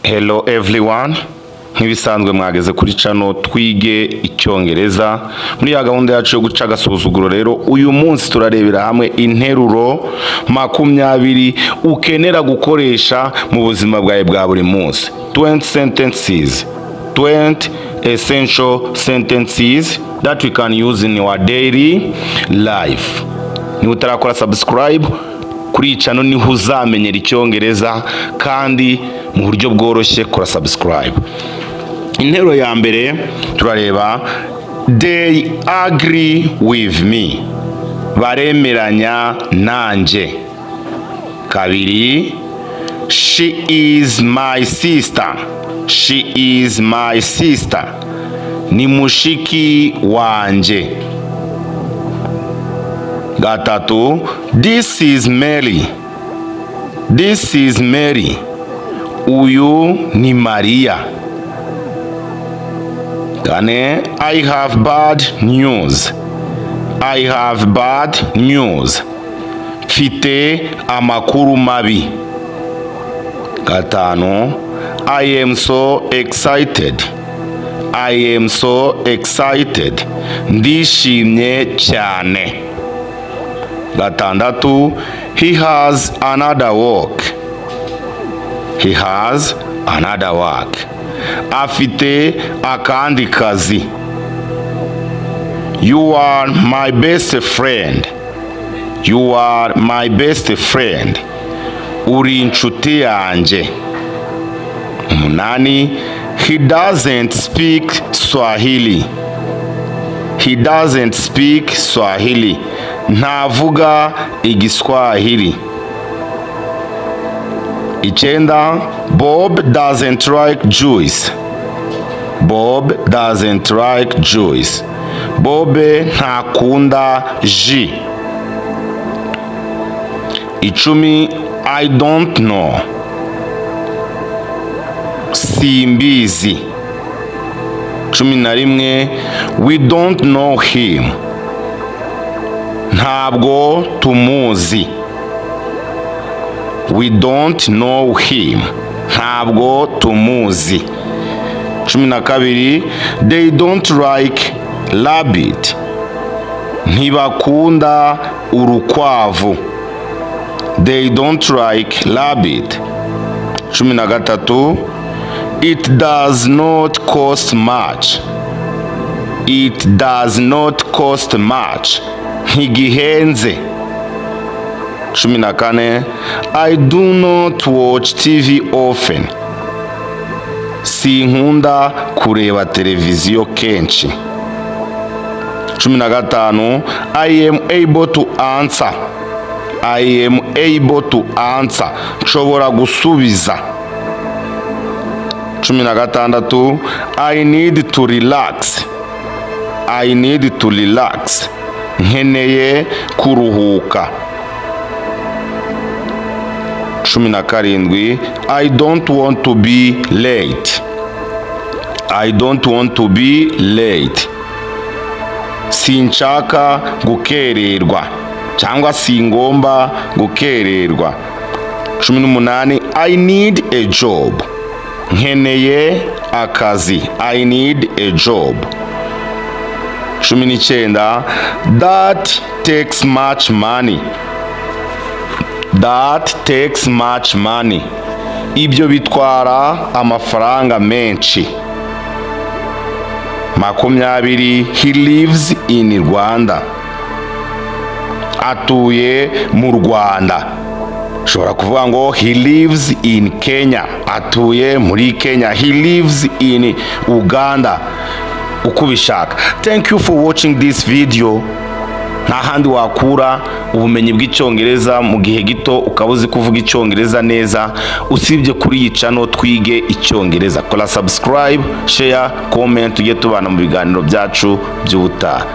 Hello everyone, nk'ibisanzwe mwageze kuri channel twige icyongereza. Muri ya gahunda yacu yo guca agasuzuguro rero, uyu munsi turarebera hamwe interuro 20 ukenera gukoresha mu buzima bwawe bwa buri munsi. 20 sentences, 20 essential sentences that we can use in our daily life. Ni utarakora subscribe kuri channel niho uzamenyera icyongereza kandi mu buryo bworoshye. Kora subscribe. Interuro ya mbere turareba they agree with me, baremeranya nanje. Kabiri, she is my sister, she is my sister, ni mushiki wanje. Gatatu, this is Mary, this is Mary, uyu ni Maria. Kane, I have bad news, I have bad news, mfite amakuru mabi. Gatanu, I am so excited, I am so excited, ndishimye cyane. Gatandatu, he has another work, he has another work, afite akandi kazi. You are my best friend, you are my best friend, uri inshuti yanje. Umunani, he doesn't speak Swahili, he doesn't speak Swahili, ntavuga igiswahili. Icyenda, Bob doesn't like juice, Bob doesn't like juice, Bobe ntakunda ji. Icumi, I don't know, simbizi. 11, we don't know him, ntabwo tumuzi, we don't know him, ntabwo tumuzi. 12, they don't like rabbit, ntibakunda urukwavu, they don't like rabbit. 13, it does not cost much, it does not cost much, ntigihenze. 14, I do not watch TV often, sinkunda kureba televiziyo kenshi. 15, I am able to answer, I am able to answer, nshobora gusubiza. 16, I need to relax, I need to relax, nkeneye kuruhuka. 17, I don't want to be late, I don't want to be late, sinshaka gukererwa cyangwa singomba gukererwa. 18, I need a job, nkeneye akazi, I need a job. 19, that takes much money, that takes much money, ibyo bitwara amafaranga menshi. 20, he lives in Rwanda, atuye mu Rwanda. Ushobora kuvuga ngo he lives in Kenya, atuye muri Kenya. He lives in Uganda, uko ubishaka. Thank you for watching this video. Nta handi wakura ubumenyi bw'icyongereza mu gihe gito ukaba uzi kuvuga icyongereza neza usibye kuri iyi channel twige icyongereza. Kora subscribe, share, comment, tujye tubana mu biganiro byacu by'ubutaha.